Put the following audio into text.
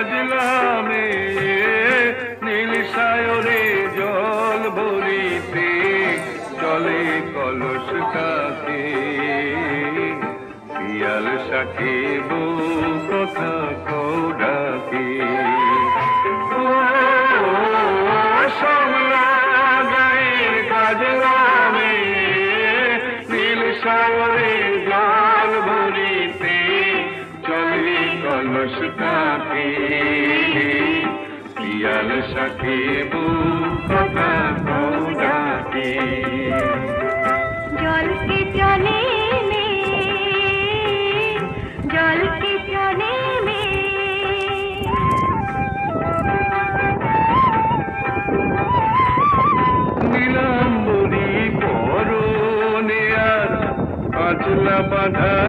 কাজলামে নীল সায়রে জল ভরিতে চলে কলস কাছে পিয়াল সাকিব কথা কও ডাকে গায়ের কাজলামে নীল সায়রে জল ভরিতে চলে কলস কাছে পিয়াল সাকিব কথা কও ডাকে